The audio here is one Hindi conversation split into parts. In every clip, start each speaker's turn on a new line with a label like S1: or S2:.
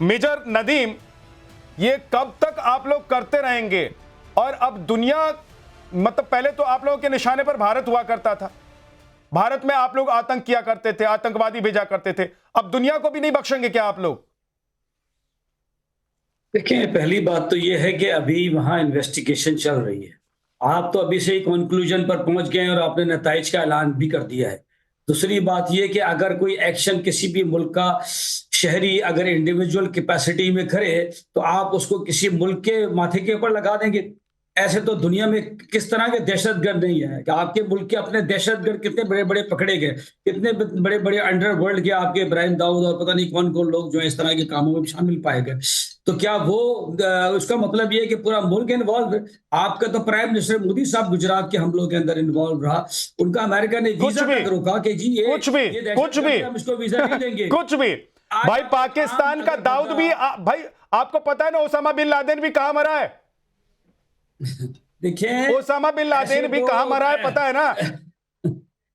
S1: मेजर नदीम, ये कब तक आप लोग करते रहेंगे? और अब दुनिया, मतलब पहले तो आप लोगों के निशाने पर भारत हुआ करता था, भारत में आप लोग आतंक किया करते थे, आतंकवादी भेजा करते थे, अब दुनिया को भी नहीं बख्शेंगे क्या आप लोग?
S2: देखें, पहली बात तो यह है कि अभी वहां इन्वेस्टिगेशन चल रही है। आप तो अभी से ही कंक्लूजन पर पहुंच गए हैं और आपने नताइज का ऐलान भी कर दिया है। दूसरी बात यह कि अगर कोई एक्शन किसी भी मुल्क का शहरी अगर इंडिविजुअल कैपेसिटी में करे तो आप उसको किसी मुल्क के माथे के ऊपर लगा देंगे। ऐसे तो दुनिया में किस तरह के दहशतगर्द नहीं है कि आपके मुल्क के अपने दहशतगर्द कितने बड़े बड़े पकड़े गए, कितने बड़े बड़े अंडरवर्ल्ड के आपके इब्राहिम दाऊद और पता नहीं कौन कौन लोग जो है इस तरह के कामों में शामिल पाए गए। तो क्या वो उसका मतलब ये है कि पूरा मुल्क इन्वॉल्व है? आपका तो प्राइम मिनिस्टर मोदी साहब गुजरात के हमलों के अंदर इन्वॉल्व रहा, उनका अमेरिका ने वीजा तक रोका कि जी ये दहशतगर्द, हम इसको वीजा नहीं देंगे।
S1: कुछ भी भाई, पाकिस्तान का दाऊद भी भाई आपको पता है ना, ओसामा बिन लादेन भी कहां मरा है?
S2: देखिए,
S1: ओसामा बिन लादेन भी कहां मरा है पता है ना?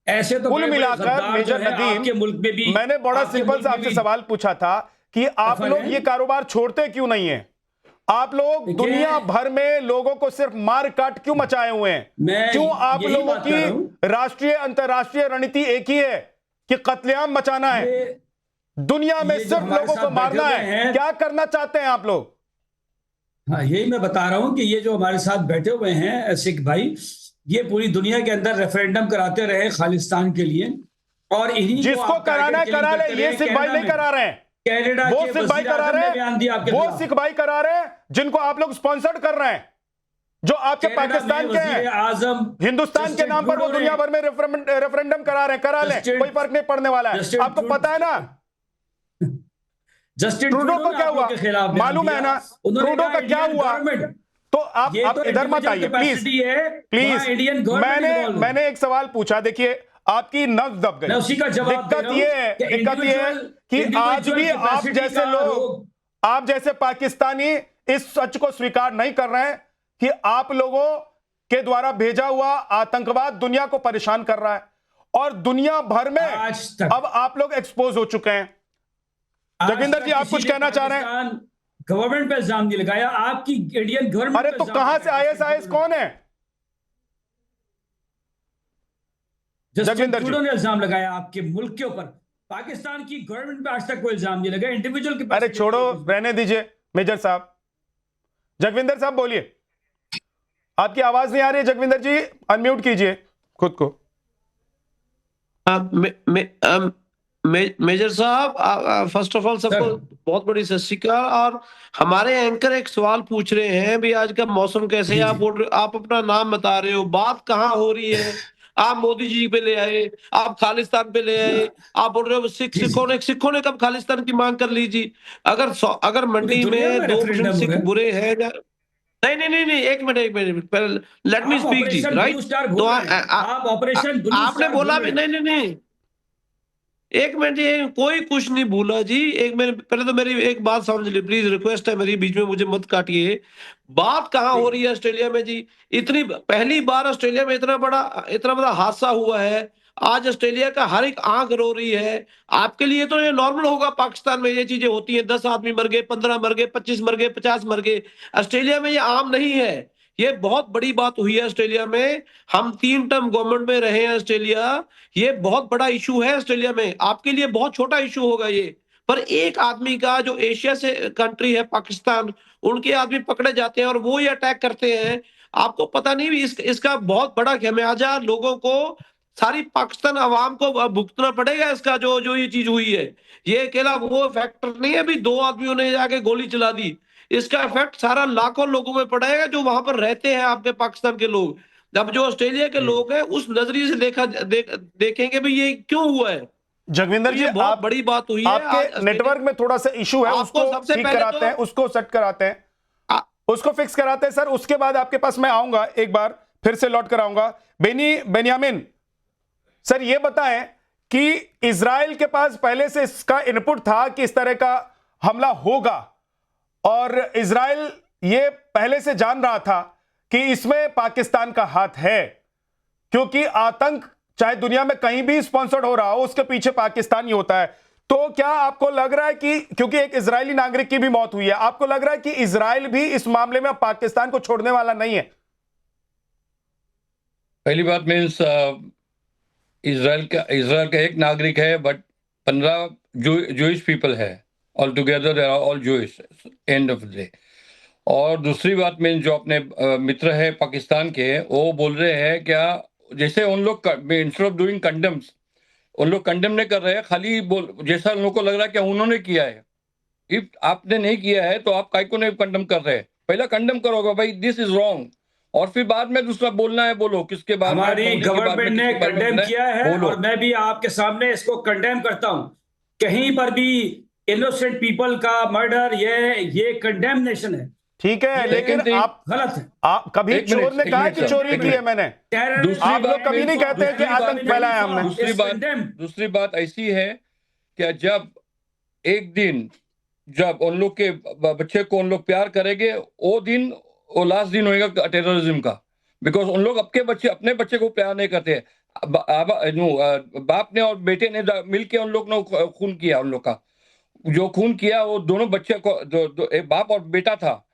S2: ऐसे तो
S1: कुल मिलाकर मेजर नदीम,
S2: आपके मुल्क में भी
S1: मैंने बड़ा सिंपल सा आपसे सवाल पूछा था कि आप लोग ये कारोबार छोड़ते क्यों नहीं है? आप लोग दुनिया भर में लोगों को सिर्फ मार काट क्यों मचाए हुए हैं? क्यों आप लोगों की राष्ट्रीय अंतरराष्ट्रीय रणनीति एक ही है कि कत्लेआम मचाना है, दुनिया में सिर्फ लोगों को मारना है? क्या करना चाहते हैं आप लोग?
S2: हाँ, यही मैं बता रहा हूं कि ये जो हमारे साथ बैठे हुए हैं सिख भाई, ये पूरी दुनिया के अंदर रेफरेंडम कराते रहे खालिस्तान के लिए, और इन्हीं
S1: जिसको कराना है करा ले। ये सिख भाई नहीं करा रहे हैं,
S2: कनाडा
S1: वो सिख भाई करा रहे हैं, वो सिख भाई करा रहे हैं जिनको आप लोग स्पॉन्सर्ड कर रहे हैं, जो आपके पाकिस्तान के हैं।
S2: आजम
S1: हिंदुस्तान के नाम पर वो दुनिया भर में रेफरेंडम करा रहे हैं, करा लें, कोई फर्क नहीं पड़ने वाला है। आपको पता है ना
S2: जस्टिन
S1: ट्रूडो को क्या हुआ, मालूम है ना ट्रूडो का क्या हुआ? तो आप इधर मत आइए प्लीज प्लीज। मैंने एक सवाल पूछा, देखिए आपकी नब्ज दब गई। दिक्कत ये है कि आज भी आप जैसे लोग, आप जैसे पाकिस्तानी इस सच को स्वीकार नहीं कर रहे हैं कि आप लोगों के द्वारा भेजा हुआ आतंकवाद दुनिया को परेशान कर रहा है, और दुनिया भर में अब आप लोग एक्सपोज हो चुके हैं। जगविंदर जी, आप कुछ कहना चाह रहे हैं?
S2: गवर्नमेंट पे इल्जाम नहीं लगाया, आपकी इंडियन गवर्नमेंट।
S1: अरे तो कहां से आईएसआईएस कौन है?
S2: जगविंदर जी ने इल्जाम लगाया आपके मुल्क के ऊपर, पाकिस्तान की गवर्नमेंट पे आज तक कोई इल्जाम नहीं लगा, इंडिविजुअल के।
S1: अरे छोड़ो, रहने दीजिए मेजर साहब। जगविंदर साहब बोलिए, आपकी आवाज नहीं आ रही है। जगविंदर जी अनम्यूट कीजिए खुद को।
S3: मेजर साहब, फर्स्ट ऑफ ऑल सबको बहुत बड़ी सत श्री अकाल। और हमारे एंकर एक सवाल पूछ रहे हैं भी, आज का मौसम कैसे है? आप बोल रहे, आप अपना नाम बता रहे हो, बात कहाँ हो रही है? आप मोदी जी पे ले आए, आप खालिस्तान पे ले आए, आप बोल रहे हो सिखों ने कब खालिस्तान की मांग कर ली जी? अगर मंडी में 2% सिख बुरे हैं, नहीं नहीं नहीं नहीं, एक मिनट लेट मी स्पीक जी, राइट? तो
S2: आप ऑपरेशन
S3: आपने बोला भी नहीं नहीं नहीं, एक मिनट जी, कोई कुछ नहीं भूला जी। एक मिनट पहले तो मेरी एक बात समझ ली प्लीज, रिक्वेस्ट है मेरी, बीच में मुझे मत काटिए। बात कहाँ हो रही है ऑस्ट्रेलिया में जी? इतनी पहली बार ऑस्ट्रेलिया में इतना बड़ा हादसा हुआ है। आज ऑस्ट्रेलिया का हर एक आंख रो रही है। आपके लिए तो ये नॉर्मल होगा, पाकिस्तान में ये चीजें होती हैं, 10 आदमी मर गए, 15 मर गए, 25 मर गए, 50 मर गए। ऑस्ट्रेलिया में ये आम नहीं है, ये बहुत बड़ी बात हुई है ऑस्ट्रेलिया में। हम 3 टर्म गवर्नमेंट में रहे हैं ऑस्ट्रेलिया, ये बहुत बड़ा इशू है ऑस्ट्रेलिया में। आपके लिए बहुत छोटा इशू होगा ये, पर एक आदमी का, जो एशिया से कंट्री है पाकिस्तान, उनके आदमी पकड़े जाते हैं और वो ये अटैक करते हैं। आपको पता नहीं इसका बहुत बड़ा खमियाजा लोगों को, सारी पाकिस्तान अवाम को भुगतना पड़ेगा इसका, जो ये चीज हुई है। ये अकेला वो फैक्टर नहीं है अभी 2 आदमियों ने जाके गोली चला दी, इसका इफेक्ट सारा लाखों लोगों में पड़ेगा जो वहां पर रहते हैं आपके पाकिस्तान के लोग। अब जो ऑस्ट्रेलिया के लोग हैं उस नजरिए से देखेंगे भी ये क्यों हुआ है।
S1: जगविंदर जी,
S3: बहुत बड़ी बात हुई है।
S1: आपके नेटवर्क में थोड़ा सा इशू है, उसको ठीक कराते हैं, उसको सेट कराते हैं, उसको फिक्स कराते हैं सर। उसके बाद आपके पास मैं आऊंगा, एक बार फिर से लौट कर आऊंगा। बेनियामिन सर, ये बताएं कि इजराइल के पास पहले से इसका इनपुट था कि इस तरह का हमला होगा, और इजराइल ये पहले से जान रहा था कि इसमें पाकिस्तान का हाथ है, क्योंकि आतंक चाहे दुनिया में कहीं भी स्पॉन्सर्ड हो रहा हो, उसके पीछे पाकिस्तान ही होता है। तो क्या आपको लग रहा है कि क्योंकि एक इजरायली नागरिक की भी मौत हुई है, आपको लग रहा है कि इजराइल भी इस मामले में पाकिस्तान को छोड़ने वाला नहीं है?
S4: पहली बात मीन्स इजराइल का एक नागरिक है, बट 15 जूइश पीपल है all together, they are all Jewish end of the day. और दूसरी बात मीन जो अपने मित्र है पाकिस्तान के, वो बोल रहे हैं क्या, जैसे उन लोग इंस्टेड ऑफ डूइंग कंडेम्स, उन लोग कंडेम नहीं कर रहे हैं, खाली बोल जैसा उन लोग को लग रहा है कि उन्होंने किया है। इफ आपने नहीं किया है तो आप काय को नहीं कंडेम कर रहे हैं? पहला कंडेम करोगे भाई दिस इज रॉन्ग, और फिर बाद में दूसरा बोलना है बोलो, किसके बाद
S2: हमारी गवर्नमेंट ने कंडेम किया है और मैं भी आपके सामने इसको कंडेम करता हूं। कहीं पर भी इनोसेंट पीपल का मर्डर ये कंडेमनेशन है,
S1: ठीक है, लेकिन आप
S2: गलत है।
S1: आप कभी चोर ने कहा कि चोरी की है मैंने? आप लोग कभी नहीं कहते कि आतंक फैलाया हमने।
S4: दूसरी बात ऐसी है कि जब एक दिन जब उन लोग के बच्चे को उन लोग प्यार करेंगे, वो दिन वो लास्ट दिन होगा टेररिज्म का, बिकॉज उन लोग अपने बच्चे को प्यार नहीं करते। बाप ने और बेटे ने मिलके उन लोग ने खून किया, उन लोग का जो खून किया वो दोनों बच्चे को एक बाप और बेटा था।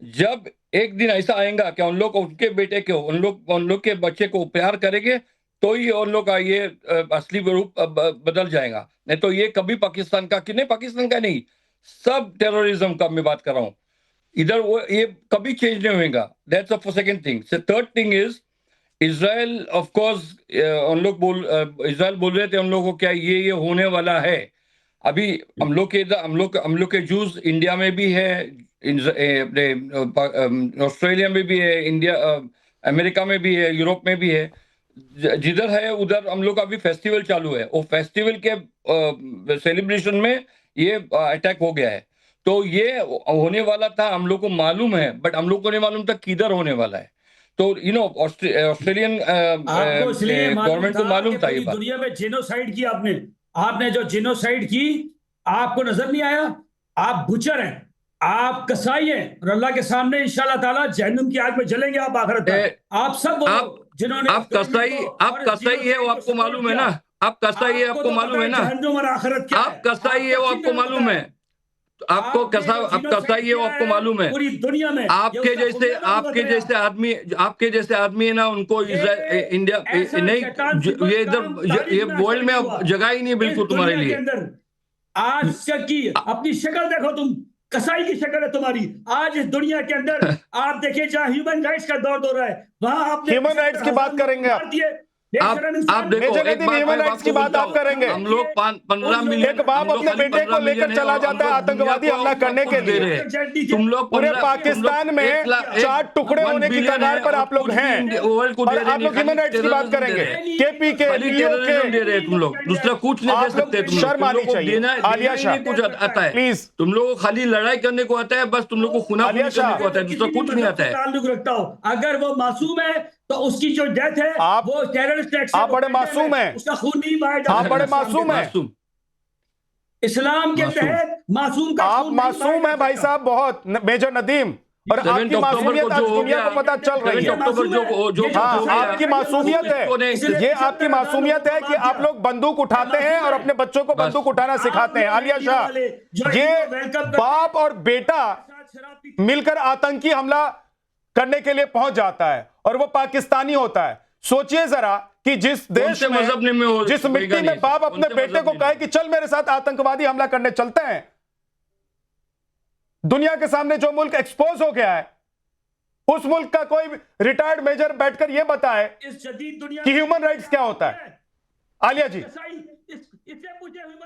S4: जब एक दिन ऐसा आएगा कि उन लोग उनके बेटे को उन लोग के बच्चे को प्यार करेंगे तो ही उन लोग का ये असली रूप बदल जाएगा, नहीं तो ये कभी पाकिस्तान का नहीं, सब टेररिज्म का मैं बात कर रहा हूँ इधर, वो ये कभी चेंज नहीं होगा। That's the second thing. Third thing is Israel, of course Israel बोल रहे थे उन लोगों को क्या ये होने वाला है। अभी हम लोग के जूस इंडिया में भी है, ऑस्ट्रेलिया में भी है, इंडिया अमेरिका में भी है, यूरोप में भी है, जिधर है उधर हम लोग का भी फेस्टिवल चालू है। वो फेस्टिवल के सेलिब्रेशन में ये अटैक हो गया है, तो ये होने वाला था, हम लोग को मालूम है, बट हम लोग को नहीं मालूम था किधर होने वाला है। तो ऑस्ट्रेलियन गवर्नमेंट को मालूम था ये बात।
S2: दुनिया में जेनोसाइड की आपने जो जेनोसाइड की, आपको नजर नहीं आया? आप बुचर हैं, आप कसाई हैं, और अल्लाह के सामने इंशाल्लाह ताला जहन्नुम की आग में जलेंगे आप आखिरत तक। आप सब जिन्होंने
S4: आप कसाई है वो आपको मालूम है ना, आप कसाई है आपको मालूम है ना, आप कसाई है वो आपको मालूम है, आप कसाई है वो आपको मालूम है।
S2: पूरी दुनिया में
S4: आपके जैसे आदमी है ना, उनको इंडिया नहीं, ये इधर ये वर्ल्ड में अब जगह ही नहीं बिल्कुल तुम्हारे लिए।
S2: आज की अपनी शक्ल देखो, तुम कसाई की शक्ल है तुम्हारी आज इस दुनिया के अंदर। आप देखिए जहां ह्यूमन राइट्स का दौर हो रहा है, वहां आप
S1: ह्यूमन राइट्स की बात करेंगे
S4: आप देखो,
S1: ह्यूमन राइट्स की बात आप करेंगे।
S4: हम लोग 15 मिलियन,
S1: एक बाप अपने बेटे को लेकर चला जाता है आतंकवादी हमला करने के लिए।
S4: तुम लोग
S1: पूरे पाकिस्तान में 4 टुकड़े होने की कगार पर आप लोग हैं, और आप लोग ह्यूमन राइट्स की बात करेंगे। केपीके
S4: दे रहे तुम लोग, दूसरा कुछ नहीं दे सकते।
S1: शर्म आनी चाहिए। आलिया शाह
S4: कुछ आता है
S1: प्लीज,
S4: तुम लोग को खाली लड़ाई करने को आता है, बस तुम लोग को खुनाखुनी करने को आता है, दूसरा कुछ नहीं आता है।
S2: ताल्लुक रखता हो, अगर वो मासूम है तो उसकी जो डेथ है वो टेररिस्ट एक्ट,
S1: आप बड़े मासूम हैं,
S2: उसका खून नहीं बहाया जाता।
S1: आप बड़े मासूम हैं,
S2: इस्लाम के तहत मासूम का
S1: आप मासूम हैं भाई साहब, बहुत मेजर नदीम, और आपकी मासूमियत आज दुनिया को पता चल रही है। आपकी मासूमियत है, ये आपकी मासूमियत है कि आप लोग बंदूक उठाते हैं और अपने बच्चों को बंदूक उठाना सिखाते हैं। आलिया शाह, ये बाप और बेटा मिलकर आतंकी हमला करने के लिए पहुंच जाता है और वो पाकिस्तानी होता है। सोचिए जरा कि जिस देश में, जिस मिट्टी में बाप अपने बेटे को कहे कि चल मेरे साथ आतंकवादी हमला करने चलते हैं, दुनिया के सामने जो मुल्क एक्सपोज हो गया है, उस मुल्क का कोई रिटायर्ड मेजर बैठकर यह बताए कि ह्यूमन राइट्स क्या होता है। आलिया जी।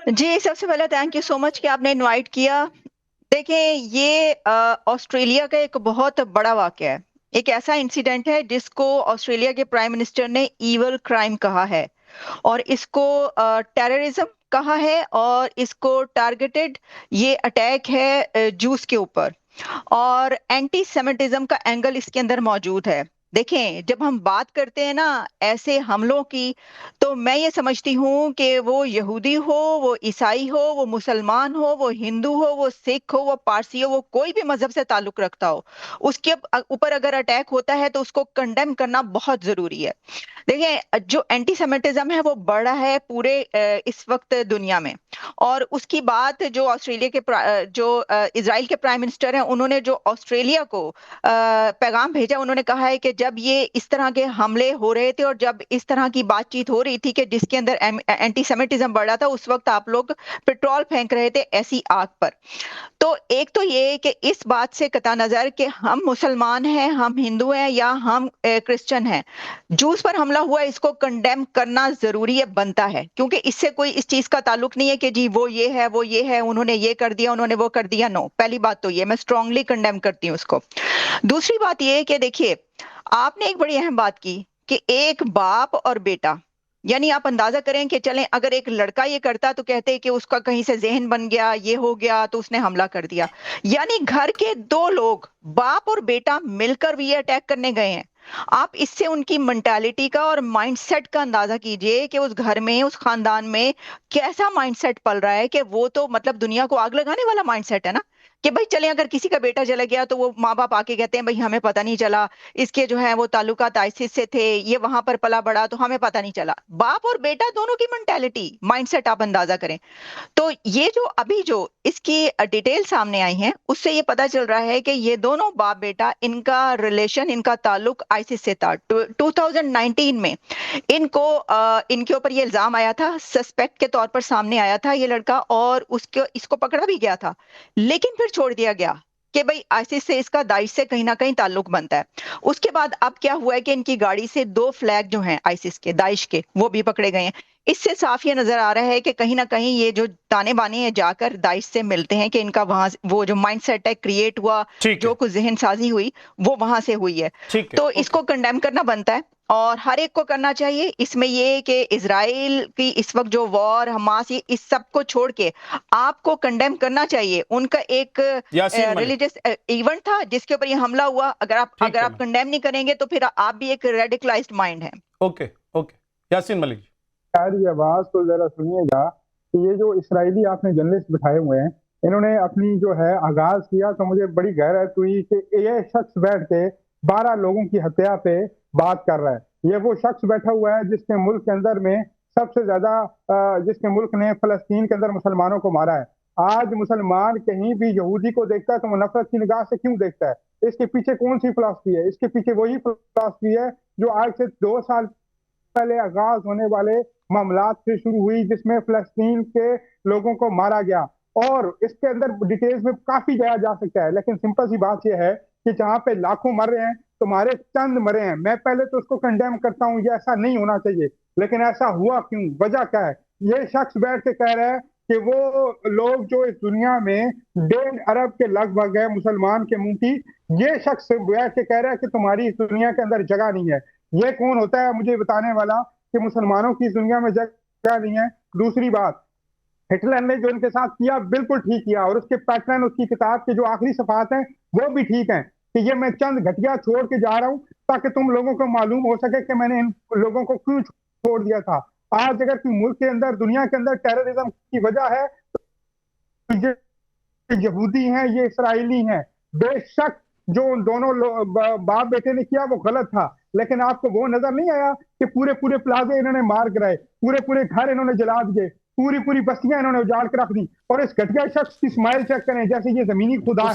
S5: जी, सबसे पहले थैंक यू सो मच कि आपने इनवाइट किया। देखें, ये ऑस्ट्रेलिया का एक बहुत बड़ा वाकया है, एक ऐसा इंसिडेंट है जिसको ऑस्ट्रेलिया के प्राइम मिनिस्टर ने ईवल क्राइम कहा है, और इसको टेररिज्म कहा है, और इसको टारगेटेड ये अटैक है जूस के ऊपर, और एंटी सेमिटिज्म का एंगल इसके अंदर मौजूद है। देखें, जब हम बात करते हैं ना ऐसे हमलों की, तो मैं ये समझती हूँ कि वो यहूदी हो, वो ईसाई हो, वो मुसलमान हो, वो हिंदू हो, वो सिख हो, वो पारसी हो, वो कोई भी मजहब से ताल्लुक रखता हो, उसके ऊपर अगर अटैक होता है तो उसको कंडेम करना बहुत जरूरी है। देखिए, जो एंटी सेमिटिज्म है वो बड़ा है पूरे इस वक्त दुनिया में, और उसकी बात जो ऑस्ट्रेलिया के इजराइल के प्राइम मिनिस्टर हैं, उन्होंने जो ऑस्ट्रेलिया को पैगाम भेजा, उन्होंने कहा है कि जब ये इस तरह के हमले हो रहे थे और जब इस तरह की बातचीत हो रही थी कि जिसके अंदर एंटीसेमिटिज्म बढ़ रहा था, उस वक्त आप लोग पेट्रोल फेंक रहे थे ऐसी आग पर। तो एक तो ये कि इस बात से कता नजर कि हम मुसलमान हैं, हम हिंदू हैं या हम क्रिश्चियन हैं, जूस पर हमला हुआ, इसको कंडेम करना जरूरी है, बनता है, क्योंकि इससे कोई इस चीज का ताल्लुक नहीं है कि जी वो ये है, उन्होंने ये कर दिया, उन्होंने वो कर दिया। नो, पहली बात तो ये मैं स्ट्रांगली कंडेम करती हूँ उसको। दूसरी बात ये है कि देखिए, आपने एक बड़ी अहम बात की कि एक बाप और बेटा, यानी आप अंदाजा करें कि चलें अगर एक लड़का ये करता तो कहते कि उसका कहीं से जहन बन गया, ये हो गया तो उसने हमला कर दिया। यानी घर के दो लोग, बाप और बेटा, मिलकर भी ये अटैक करने गए हैं। आप इससे उनकी मेंटालिटी का और माइंडसेट का अंदाजा कीजिए कि उस घर में, उस खानदान में कैसा माइंडसेट पल रहा है कि वो तो मतलब दुनिया को आग लगाने वाला माइंडसेट है ना, कि भाई चले अगर किसी का बेटा चला गया तो वो माँ बाप आके कहते हैं भाई हमें पता नहीं चला, इसके जो है वो ताल्लुकात आइसिस से थे, ये वहां पर पला बड़ा तो हमें पता नहीं चला। बाप और बेटा दोनों की मेंटालिटी, माइंडसेट आप अंदाजा करें। तो ये जो अभी जो इसकी डिटेल सामने आई है, उससे ये पता चल रहा है कि ये दोनों बाप बेटा, इनका रिलेशन, इनका ताल्लुक आइसिस से था। 2019 में इनको इनके ऊपर ये इल्जाम आया था, सस्पेक्ट के तौर पर सामने आया था ये लड़का, और इसको पकड़ा भी गया था, लेकिन फिर छोड़ दिया गया कि भाई आइसिस से इसका दाइश से कहीं ना कहीं ताल्लुक बनता है। उसके बाद अब क्या हुआ है कि इनकी गाड़ी से 2 फ्लैग जो हैं आइसिस के, दाइश के, वो भी पकड़े गए हैं। इससे साफ ये नजर आ रहा है कि कहीं ना कहीं ये जो ताने बाने हैं जाकर दाइश से मिलते हैं, कि इनका वहां वो जो माइंडसेट है क्रिएट हुआ, जो कुछ जहन साजी हुई वो वहां से हुई है। तो इसको कंडेम करना बनता है और हर एक को करना चाहिए। इसमें ये कि इजराइल की इस वक्त जो वॉर, हमास, ये इस सब को छोड़ के आपको कंडेम करना चाहिए। उनका एक रिलीजियस इवेंट था जिसके ऊपर ये हमला हुआ। अगर आप कंडेम नहीं करेंगे तो फिर आप भी एक रेडिकलाइज्ड माइंड है।
S1: ओके, यासीन मलिक जी,
S6: ये आवाज को जरा सुनिएगा कि ये जो इसराइली आपने जर्नलिस्ट बिठाए हुए हैं, इन्होंने अपनी जो है आगाज किया तो मुझे बड़ी गैरत हुई कि ये शख्स बैठ के 12 लोगों की हत्या पे बात कर रहा है। ये वो शख्स बैठा हुआ है जिसके मुल्क के अंदर में सबसे ज्यादा, जिसके मुल्क ने फलस्तीन के अंदर मुसलमानों को मारा है। आज मुसलमान कहीं भी यहूदी को देखता है तो वो नफरत की निगाह से क्यों देखता है? इसके पीछे कौन सी फिलॉसफी है? इसके पीछे वही फिलॉसफी है जो आज से 2 साल पहले आगाज होने वाले मामलात से शुरू हुई, जिसमें फलस्तीन के लोगों को मारा गया। और इसके अंदर डिटेल्स में काफी जाया जा सकता है, लेकिन सिंपल सी बात यह है कि जहां पे लाखों मर रहे हैं, तुम्हारे चंद मरे हैं। मैं पहले तो उसको कंडेम करता हूं, ये ऐसा नहीं होना चाहिए, लेकिन ऐसा हुआ क्यों? वजह क्या है? ये शख्स बैठ के कह रहा है कि वो लोग जो इस दुनिया में 1.5 अरब के लगभग है मुसलमान के मुंह की, ये शख्स बैठ के कह रहा है कि तुम्हारी इस दुनिया के अंदर जगह नहीं है। ये कौन होता है मुझे बताने वाला कि मुसलमानों की इस दुनिया में जगह नहीं है? दूसरी बात, हिटलर ने जो इनके साथ किया बिल्कुल ठीक किया, और उसके पैटर्न, उसकी किताब के जो आखिरी सफात हैं वो भी ठीक हैं, कि ये मैं चंद घटिया छोड़ के जा रहा हूं ताकि तुम लोगों को मालूम हो सके कि मैंने इन लोगों को क्यों छोड़ दिया था। आज अगर कोई मुल्क के अंदर, दुनिया के अंदर टेररिज्म की वजह है तो ये यहूदी हैं, ये इसराइली हैं। बेशक जो उन दोनों बाप बेटे ने किया वो गलत था, लेकिन आपको वो नजर नहीं आया कि पूरे पूरे प्लाजे इन्होंने मार गिराए, पूरे पूरे घर इन्होंने जला दिए, पूरी पूरी बस्तियां इन्होंने उजाड़ कर रख दी। और इस घटिया शख्स की स्माइल चेक करें, जैसे ये जमीनी खुदा है।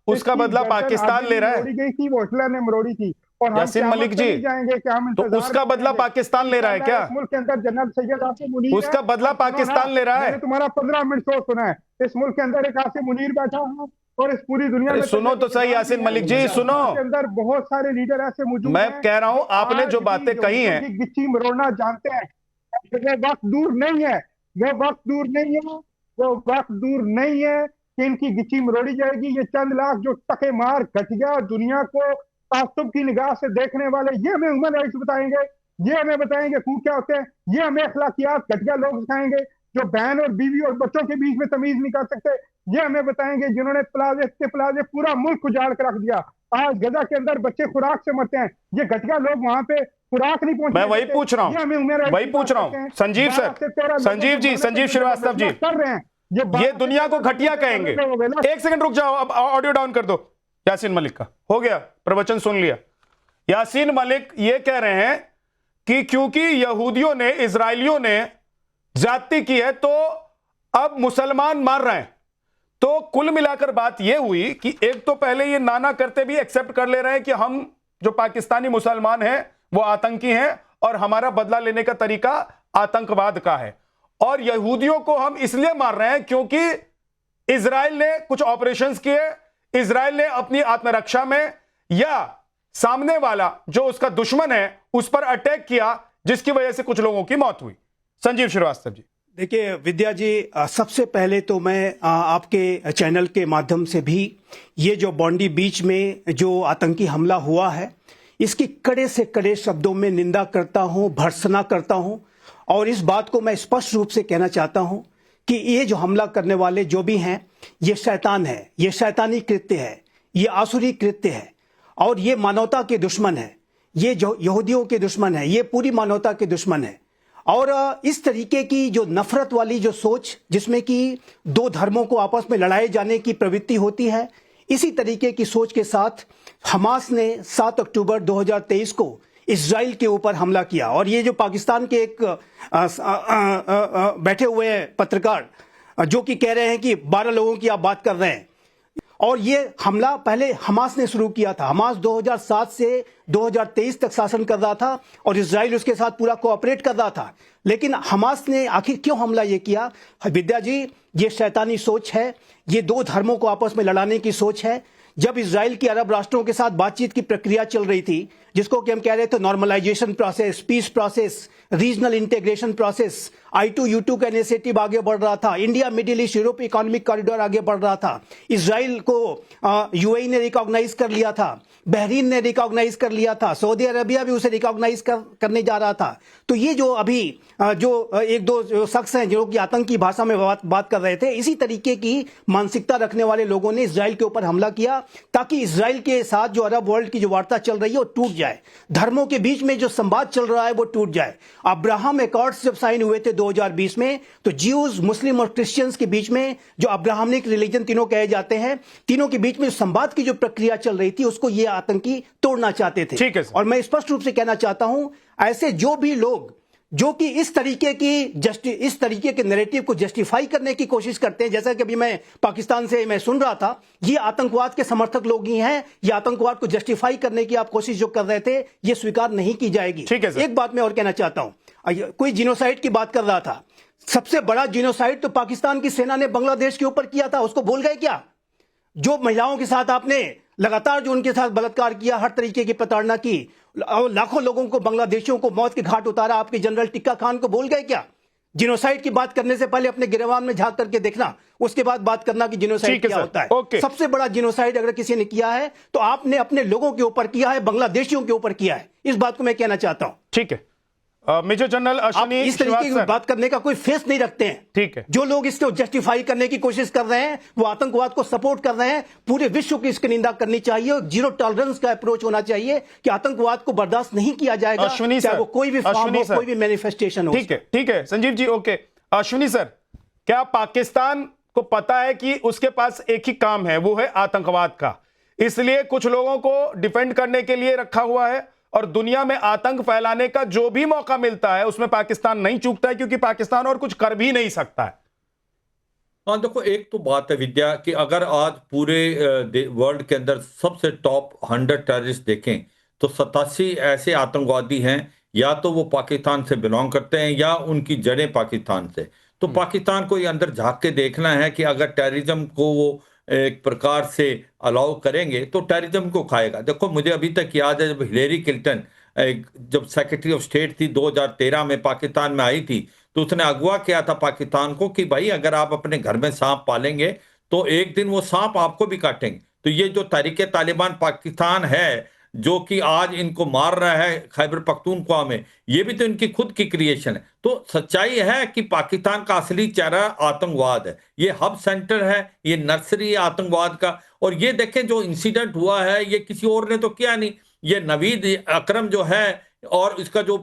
S1: उसका बदला पाकिस्तान ले रहा है।
S6: गई थी, वो हिटलर ने मरोड़ी थी। और
S1: यासीन मलिक जी,
S6: जाएंगे कि हम
S1: तो उसका बदला पाकिस्तान ले रहा है क्या?
S6: मुल्क के अंदर जनरल सैयद आसिम मुनीर,
S1: उसका बदला पाकिस्तान ले रहा है।
S6: मैंने तुम्हारा 15 मिनट शो सुना है। इस मुल्क के अंदर एक आसिम मुनीर बैठा है और इस पूरी दुनिया में,
S1: सुनो तो सही यासीन मलिक जी, सुनो,
S6: के अंदर बहुत सारे लीडर ऐसे मौजूद हैं।
S1: मैं कह रहा हूं, आपने जो बातें कही हैं,
S6: गिच्ची मरोड़ना जानते हैं। वो वक्त दूर नहीं है, वो वक्त दूर नहीं है, वो वक्त दूर नहीं है कि इनकी गिच्ची मरोड़ी जाएगी। ये चंद लाख जो टके मार घटिया दुनिया को तासुब की निगाह से देखने वाले, ये हमें ह्यूमन राइट्स बताएंगे, ये हमें बताएंगे खूब क्या होते हैं, ये हमें अखलाकियात घटिया लोग सिखाएंगे जो बहन और बीवी और बच्चों के बीच में तमीज नहीं कर सकते। ये हमें बताएंगे जिन्होंने प्लाजे पूरा मुल्क उजाड़ कर रख दिया। आज गजा के अंदर बच्चे खुराक से मरते हैं, ये घटिया लोग वहां पे खुराक नहीं पहुंच।
S1: मैं वही पूछ रहा हूं, संजीव सर, संजीव जी, संजीव श्रीवास्तव जी
S6: कर रहे हैं,
S1: ये दुनिया को घटिया कहेंगे। एक सेकंड रुक जाओ, अब ऑडियो डाउन कर दो यासीन मलिक का। हो गया, प्रवचन सुन लिया। यासीन मलिक ये कह रहे हैं कि क्योंकि यहूदियों ने, इजराइलियों ने ज्यादती की है तो अब मुसलमान मार रहे हैं। तो कुल मिलाकर बात यह हुई कि एक तो पहले ये नाना करते भी एक्सेप्ट कर ले रहे हैं कि हम जो पाकिस्तानी मुसलमान हैं वो आतंकी हैं और हमारा बदला लेने का तरीका आतंकवाद का है, और यहूदियों को हम इसलिए मार रहे हैं क्योंकि इजराइल ने कुछ ऑपरेशंस किए, इजराइल ने अपनी आत्मरक्षा में या सामने वाला जो उसका दुश्मन है उस पर अटैक किया, जिसकी वजह से कुछ लोगों की मौत हुई। संजीव श्रीवास्तव जी।
S7: देखिए विद्या जी, सबसे पहले तो मैं आपके चैनल के माध्यम से भी ये जो बॉन्डी बीच में जो आतंकी हमला हुआ है इसकी कड़े से कड़े शब्दों में निंदा करता हूं, भर्त्सना करता हूं, और इस बात को मैं स्पष्ट रूप से कहना चाहता हूं कि ये जो हमला करने वाले जो भी हैं ये शैतान है, ये शैतानी कृत्य है, ये आसुरी कृत्य है, और ये मानवता के दुश्मन है, ये जो यहूदियों के दुश्मन है, ये पूरी मानवता के दुश्मन है। और इस तरीके की जो नफरत वाली जो सोच जिसमें कि दो धर्मों को आपस में लड़ाए जाने की प्रवृत्ति होती है, इसी तरीके की सोच के साथ हमास ने 7 अक्टूबर 2023 को इजराइल के ऊपर हमला किया। और ये जो पाकिस्तान के एक बैठे हुए पत्रकार जो कि कह रहे हैं कि 12 लोगों की आप बात कर रहे हैं, और ये हमला पहले हमास ने शुरू किया था। हमास 2007 से 2023 तक शासन कर रहा था और इजराइल उसके साथ पूरा कोऑपरेट कर रहा था। लेकिन हमास ने आखिर क्यों हमला ये किया? विद्या जी, ये शैतानी सोच है, ये दो धर्मों को आपस में लड़ाने की सोच है। जब इजराइल की अरब राष्ट्रों के साथ बातचीत की प्रक्रिया चल रही थी, जिसको कि हम कह रहे थे normalization process, peace process, regional integration process, I2U2 का इनिशिएटिव आगे बढ़ रहा था, India Middle East Europe economic corridor आगे बढ़ रहा था, इजराइल को यूएई ने रिकॉग्नाइज कर लिया था, बहरीन ने रिकॉग्नाइज कर लिया था, सऊदी अरबिया भी उसे रिकॉग्नाइज करने जा रहा था। तो ये जो अभी जो एक दो शख्स हैं जो कि आतंकी भाषा में बात कर रहे थे, इसी तरीके की मानसिकता रखने वाले लोगों ने इजराइल के ऊपर हमला किया ताकि इजराइल के साथ जो अरब वर्ल्ड की जो वार्ता चल रही है वो टूट जाए, धर्मों के बीच में जो संवाद चल रहा है वो टूट जाए। अब्राहम एकॉर्ड्स जब साइन हुए थे 2020 में, तो ज्यूज, मुस्लिम और क्रिश्चियंस के बीच में जो अब्राहमिक रिलीजन तीनों कहे जाते हैं, तीनों के बीच में संवाद की जो प्रक्रिया चल रही थी उसको ये आतंकी तोड़ना चाहते थे।
S1: ठीक है।
S7: और मैं स्पष्ट रूप से कहना चाहता हूं, ऐसे जो भी लोग जो कि इस तरीके के नैरेटिव को जस्टिफाई करने की कोशिश करते हैं, जैसा कि अभी मैं पाकिस्तान से मैं सुन रहा था, ये आतंकवाद के समर्थक लोग ही हैं। ये आतंकवाद को जस्टिफाई करने की आप कोशिश जो कर रहे थे, ये स्वीकार नहीं की जाएगी। एक बात मैं और कहना चाहता हूं, कोई जिनोसाइड की बात कर रहा था, सबसे बड़ा जिनोसाइड तो पाकिस्तान की सेना ने बांग्लादेश के ऊपर किया था, उसको भूल गए क्या? जो महिलाओं के साथ आपने लगातार जो उनके साथ बलात्कार किया, हर तरीके की प्रताड़ना की, और लाखों लोगों को, बांग्लादेशियों को मौत के घाट उतारा, आपके जनरल टिक्का खान को भूल गए क्या? जिनोसाइड की बात करने से पहले अपने गिरवान में झांक करके देखना, उसके बाद बात करना कि जिनोसाइड क्या होता है। सबसे बड़ा जिनोसाइड अगर किसी ने किया है तो आपने अपने लोगों के ऊपर किया है, बांग्लादेशियों के ऊपर किया है। इस बात को मैं कहना चाहता हूं।
S1: ठीक है। मेजर जनरल अश्विनी,
S7: इस तरीके की बात करने का कोई फेस नहीं रखते हैं।
S1: ठीक है।
S7: जो लोग इसको जस्टिफाई करने की कोशिश कर रहे हैं वो आतंकवाद को सपोर्ट कर रहे हैं। पूरे विश्व की इसकी निंदा करनी चाहिए और जीरो टॉलरेंस का अप्रोच होना चाहिए कि आतंकवाद को बर्दाश्त नहीं किया जाएगा, चाहे वो कोई भी फॉर्म हो, कोई भी मैनिफेस्टेशन हो।
S1: ठीक है, ठीक है संजीव जी, ओके। अश्विनी सर, क्या पाकिस्तान को पता है कि उसके पास एक ही काम है, वो है आतंकवाद का, इसलिए कुछ लोगों को डिफेंड करने के लिए रखा हुआ है और दुनिया में आतंक फैलाने का जो भी मौका मिलता है उसमें पाकिस्तान नहीं चूकता है, क्योंकि पाकिस्तान और कुछ कर भी नहीं सकता है?
S8: हाँ देखो, एक तो बात है विद्या कि अगर आज पूरे वर्ल्ड के अंदर सबसे टॉप 100 टेररिस्ट देखें तो 87 ऐसे आतंकवादी हैं, या तो वो पाकिस्तान से बिलोंग करते हैं या उनकी जड़ें पाकिस्तान से। तो पाकिस्तान को ये अंदर झांक के देखना है कि अगर टेररिज्म को वो एक प्रकार से अलाउ करेंगे तो टेररिज्म को खाएगा। देखो, मुझे अभी तक याद है जब हिलेरी क्लिंटन जब सेक्रेटरी ऑफ स्टेट थी 2013 में पाकिस्तान में आई थी, तो उसने अगवा किया था पाकिस्तान को कि भाई अगर आप अपने घर में सांप पालेंगे तो एक दिन वो सांप आपको भी काटेंगे। तो ये जो तहरीके तालिबान पाकिस्तान है जो कि आज इनको मार रहा है खैबर पख्तूनख्वा में, ये भी तो इनकी खुद की क्रिएशन है। तो सच्चाई है कि पाकिस्तान का असली चेहरा आतंकवाद है, ये हब सेंटर है, ये नर्सरी है आतंकवाद का। और ये देखें जो इंसिडेंट हुआ है ये किसी और ने तो किया नहीं, ये नवीद अकरम जो है और इसका जो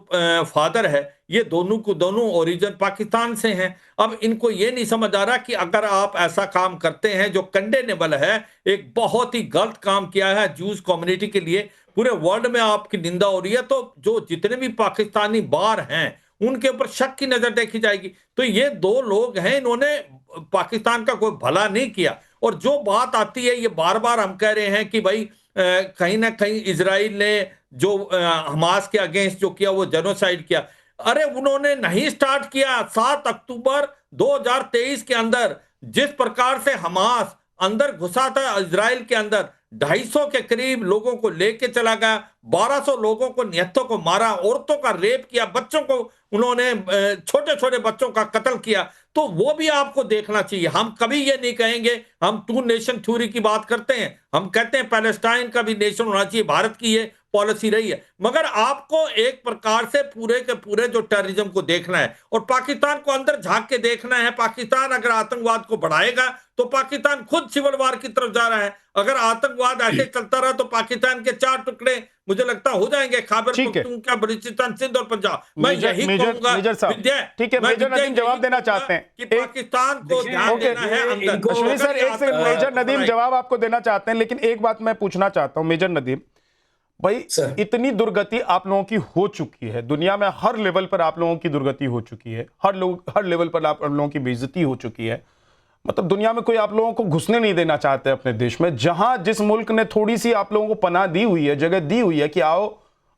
S8: फादर है, ये दोनों ओरिजिन पाकिस्तान से हैं। अब इनको ये नहीं समझ आ रहा कि अगर आप ऐसा काम करते हैं जो कंडेनेबल है, एक बहुत ही गलत काम किया है जूस कम्युनिटी के लिए, पूरे वर्ल्ड में आपकी निंदा हो रही है, तो जो जितने भी पाकिस्तानी बाहर हैं उनके ऊपर शक की नजर देखी जाएगी। तो ये दो लोग हैं, इन्होंने पाकिस्तान का कोई भला नहीं किया। और जो बात आती है, ये बार बार हम कह रहे हैं कि भाई कहीं ना कहीं इजराइल ने जो हमास के अगेंस्ट जो किया वो जेनोसाइड किया। अरे उन्होंने नहीं स्टार्ट किया। 7 अक्टूबर 2023 के अंदर जिस प्रकार से हमास अंदर घुसा था इजराइल के अंदर, 250 के करीब लोगों को लेके चला गया, 1200 लोगों को, निहत्तों को मारा, औरतों का रेप किया, बच्चों को उन्होंने, छोटे छोटे बच्चों का कत्ल किया। तो वो भी आपको देखना चाहिए। हम कभी ये नहीं कहेंगे, हम 2 नेशन थ्योरी की बात करते हैं, हम कहते हैं पैलेस्टाइन का भी नेशन होना चाहिए, भारत की ये पॉलिसी रही है। मगर आपको एक प्रकार से पूरे के पूरे जो टेररिज्म को देखना है और पाकिस्तान को अंदर झांक के देखना है। पाकिस्तान अगर आतंकवाद को बढ़ाएगा तो पाकिस्तान खुद सिविल वार की तरफ जा रहा है। अगर आतंकवाद ऐसे चलता रहा तो पाकिस्तान के 4 टुकड़े मुझे लगता हो जाएंगे, खैबर पख्तूनख्वा, बलूचिस्तान, सिंध और पंजाब। मैं यही कहूंगा
S1: ठीक है, मेजर नदीम जवाब देना चाहते हैं
S8: कि पाकिस्तान को ध्यान देना है अंदर।
S1: अश्विनी सर, एक सेकंड, मेजर नदीम जवाब आपको देना चाहते हैं, लेकिन एक बात मैं पूछना चाहता हूं मेजर नदीम भाई, इतनी दुर्गति आप लोगों की हो चुकी है, दुनिया में हर लेवल पर आप लोगों की दुर्गति हो चुकी है, हर लेवल पर आप लोगों की बेइज्जती हो चुकी है। मतलब दुनिया में कोई आप लोगों को घुसने नहीं देना चाहते अपने देश में। जहां जिस मुल्क ने थोड़ी सी आप लोगों को पनाह दी हुई है, जगह दी हुई है कि आओ,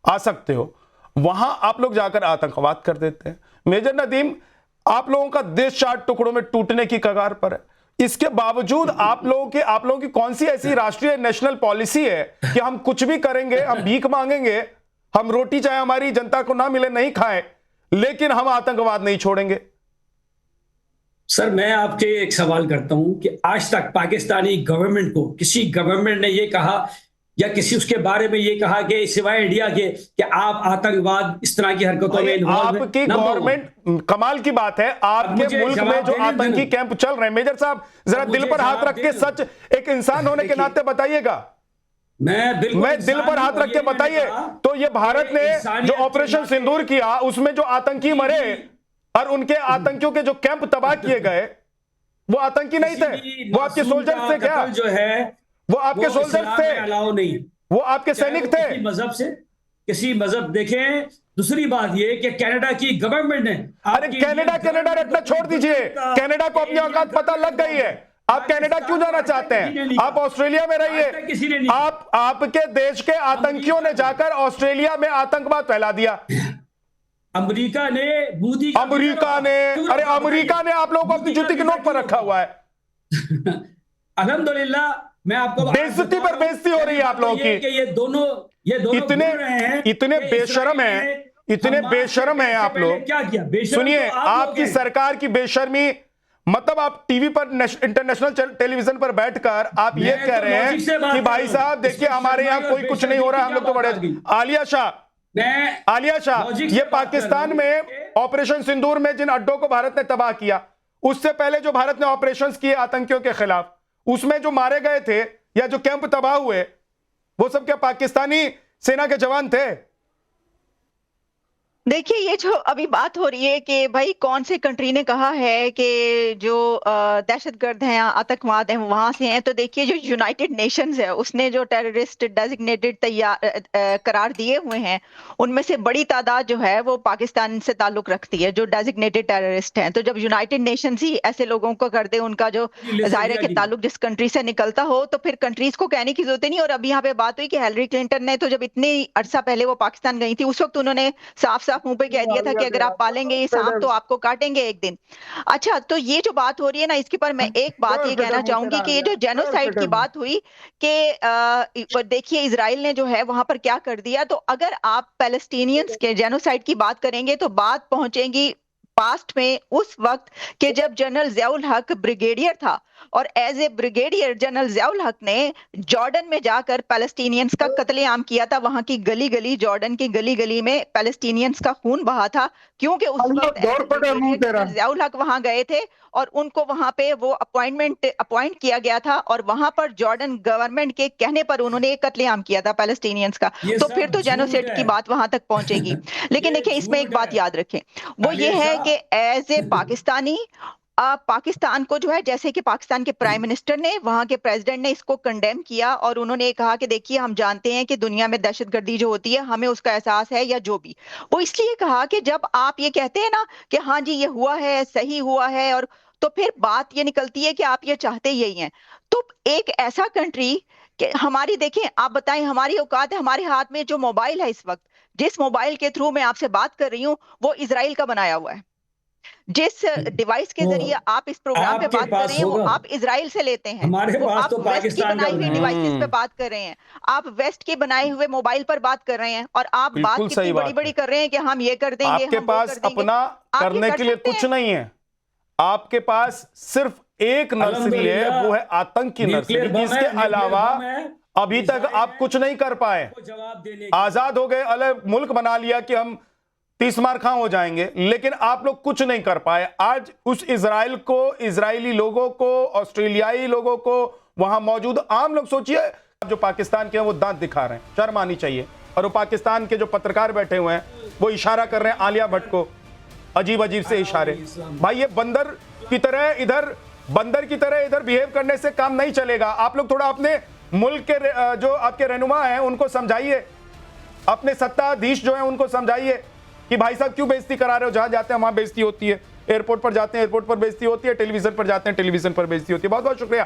S1: आ सकते हो, वहां आप लोग जाकर आतंकवाद कर देते हैं। मेजर नदीम, आप लोगों का देश 4 टुकड़ों में टूटने की कगार पर है। इसके बावजूद आप लोगों की कौन सी ऐसी राष्ट्रीय नेशनल पॉलिसी है कि हम कुछ भी करेंगे, हम भीख मांगेंगे, हम रोटी चाहे हमारी जनता को ना मिले नहीं खाएं, लेकिन हम आतंकवाद नहीं छोड़ेंगे?
S2: सर, मैं आपके एक सवाल करता हूं कि आज तक पाकिस्तानी गवर्नमेंट को किसी गवर्नमेंट ने ये कहा या किसी उसके बारे में ये कहा कि सिवाय इंडिया के कि आप आतंकवाद इस तरह की हरकतों में इन्वॉल्व हैं?
S1: आपकी गवर्नमेंट, कमाल की बात है, आपके मुल्क में जो आतंकी कैंप चल रहे हैं, मेजर साहब जरा दिल पर हाथ रख के सच एक इंसान होने के नाते बताइएगा।
S2: मैं
S1: दिल पर हाथ रख के बताइए, तो ये भारत ने जो ऑपरेशन सिंदूर किया उसमें जो आतंकी मरे और उनके आतंकियों के जो कैंप तबाह किए गए, वो आतंकी नहीं थे, वो आपके सोल्जर्स थे क्या?
S2: जो है वो
S1: आपके सोल्जर्स थे,
S2: अलाउ नहीं,
S1: वो आपके सैनिक थे।
S2: मजहब से किसी मजहब देखें। दूसरी बात ये कि कनाडा की गवर्नमेंट ने,
S1: अरे कनाडा रटना छोड़ दीजिए, कनाडा को अपनी औकात पता लग गई है। आप कनाडा क्यों जाना चाहते हैं? आप ऑस्ट्रेलिया में रहिए। आपके देश के आतंकियों ने जाकर ऑस्ट्रेलिया में आतंकवाद फैला दिया।
S2: अमेरिका ने
S1: अमेरिका ने आप लोगों को अपनी जूती की नोक पर रखा हुआ है।
S2: अल्हम्दुलिल्लाह, मैं आपको
S1: बेइज्जती पर बेइज्जती हो रही है आप लोगों की।
S2: ये दोनों
S1: इतने बेशर्म हैं आप लोग।
S2: क्या किया?
S1: सुनिए, आपकी सरकार की बेशर्मी, मतलब आप टीवी पर, इंटरनेशनल टेलीविजन पर बैठकर आप ये कह रहे हैं कि भाई साहब देखिए हमारे यहाँ कोई कुछ नहीं हो रहा, हम लोग तो बड़े। आलिया शाह, ये पाकिस्तान में ऑपरेशन सिंदूर में जिन अड्डों को भारत ने तबाह किया, उससे पहले जो भारत ने ऑपरेशंस किए आतंकियों के खिलाफ, उसमें जो मारे गए थे या जो कैंप तबाह हुए, वो सब क्या पाकिस्तानी सेना के जवान थे?
S5: देखिए, ये जो अभी बात हो रही है कि भाई कौन से कंट्री ने कहा है कि जो दहशतगर्द हैं, आतंकवाद हैं, वहां से हैं, तो देखिए जो यूनाइटेड नेशंस है उसने जो टेररिस्ट डेजिग्नेटेड करार दिए हुए हैं, उनमें से बड़ी तादाद जो है वो पाकिस्तान से ताल्लुक रखती है, जो डेजिग्नेटेड टेररिस्ट हैं। तो जब यूनाइटेड नेशंस ही ऐसे लोगों को कर दे, उनका जो जाहिर है कि ताल्लुक जिस कंट्री से निकलता हो, तो फिर कंट्रीज को कहने की जरूरत नहीं। और अभी यहाँ पे बात हुई कि हिलरी क्लिंटन ने तो जब इतने अरसा पहले वो पाकिस्तान गई थी, उस वक्त उन्होंने साफ मुंह पे कह दिया था कि अगर आप पालेंगे ये सांप तो आपको काटेंगे एक दिन। अच्छा, तो ये जो बात हो रही है ना, इसके पर मैं एक बात ये कहना चाहूंगी कि ये जो जेनोसाइड की बात हुई कि देखिए इजराइल ने जो है वहां पर क्या कर दिया, तो अगर आप पैलेस्टीनियंस के जेनोसाइड की बात करेंगे तो बात पहुंचेगी पास्ट में, उस वक्त के जब जनरल ज़ियाउल हक ब्रिगेडियर था और as a brigadier general Ziaul Haq ने जॉर्डन में जाकर पैलेस्टीनियंस का कत्लेआम किया था। वहां की गली गली, जॉर्डन की गली गली में पैलेस्टीनियंस का खून बहा था, क्योंकि उस वक्त ज़ियाउल हक वहां गए थे और उनको वहां पे वो अपॉइंट किया गया था और वहां पर जॉर्डन गवर्नमेंट के कहने पर उन्होंने एक कत्लेआम किया था पैलेस्टीनियंस का। तो फिर तो जेनोसाइड की बात वहां तक पहुंचेगी। लेकिन देखिए, इसमें एक बात याद रखें, वो ये है कि एज ए पाकिस्तानी पाकिस्तान को जो है, जैसे कि पाकिस्तान के प्राइम मिनिस्टर ने, वहां के प्रेसिडेंट ने इसको कंडेम किया और उन्होंने कहा कि देखिए हम जानते हैं कि दुनिया में दहशतगर्दी जो होती है हमें उसका एहसास है, या जो भी। वो इसलिए कहा कि जब आप ये कहते हैं ना कि हाँ जी ये हुआ है, सही हुआ है, और तो फिर बात ये निकलती है कि आप ये चाहते यही हैं। तो एक ऐसा कंट्री कि हमारी, देखें आप बताएं, हमारी औकात है, हमारे हाथ में जो मोबाइल है इस वक्त, जिस मोबाइल के थ्रू मैं आपसे बात कर रही हूँ वो इजराइल का बनाया हुआ है। जिस डिवाइस के जरिए आप इस प्रोग्राम पे बात कर रहे हैं वो आप इजराइल से लेते हैं।
S2: हमारे
S5: वो
S2: पास
S5: आप
S2: तो
S5: वेस्ट की
S2: पाकिस्तान
S5: बनाई
S2: का
S5: हुई डिवाइसेस पे बात कर रहे हैं, आप वेस्ट के बनाए हुए मोबाइल पर बात कर रहे हैं, और आप बात
S1: बिल्कुल
S5: कितनी
S1: सही बात
S5: बड़ी बड़ी
S1: है।
S5: कर रहे हैं कि हम ये कर देंगे,
S1: आपके
S5: हम वो
S1: पास
S5: कर देंगे।
S1: अपना
S5: आप ये
S1: करने
S5: कर
S1: के लिए
S5: सकते
S1: कुछ
S5: हैं?
S1: नहीं है। आपके पास सिर्फ एक नर्सरी है,
S2: अल्हम्दुलिल्लाह,
S1: वो है आतंक की नर्सरी,
S2: न्यूक्लियर बम है,
S1: जिसके
S2: न्यूक्लियर
S1: अलावा
S2: बम है,
S1: अभी तक
S2: मिसाइल
S1: आप
S2: है,
S1: कुछ नहीं कर पाए।
S2: को जवाब देने
S1: आजाद हो गए, अलग मुल्क बना लिया कि हम 30 मार खां हो जाएंगे, लेकिन आप लोग कुछ नहीं कर पाए। आज उस इजराइल को, इजरायली लोगों को, ऑस्ट्रेलियाई लोगों को, वहां मौजूद आम लोग, सोचिए जो पाकिस्तान के हैं वो दांत दिखा रहे हैं, शर्म आनी चाहिए। और वो पाकिस्तान के जो पत्रकार बैठे हुए हैं वो इशारा कर रहे हैं आलिया भट्ट को, अजीब अजीब से इशारे। भाई ये बंदर की तरह इधर बिहेव करने से काम नहीं चलेगा। आप लोग थोड़ा अपने मुल्क के जो आपके रहनुमा हैं उनको समझाइए, अपने सत्ताधीश जो हैं उनको समझाइए कि भाई साहब क्यों बेइज्जती करा रहे हो। जहां जाते हैं वहां बेइज्जती होती है, एयरपोर्ट पर जाते हैं एयरपोर्ट पर बेइज्जती होती है, टेलीविजन पर जाते हैं टेलीविजन पर बेइज्जती होती है। बहुत बहुत शुक्रिया।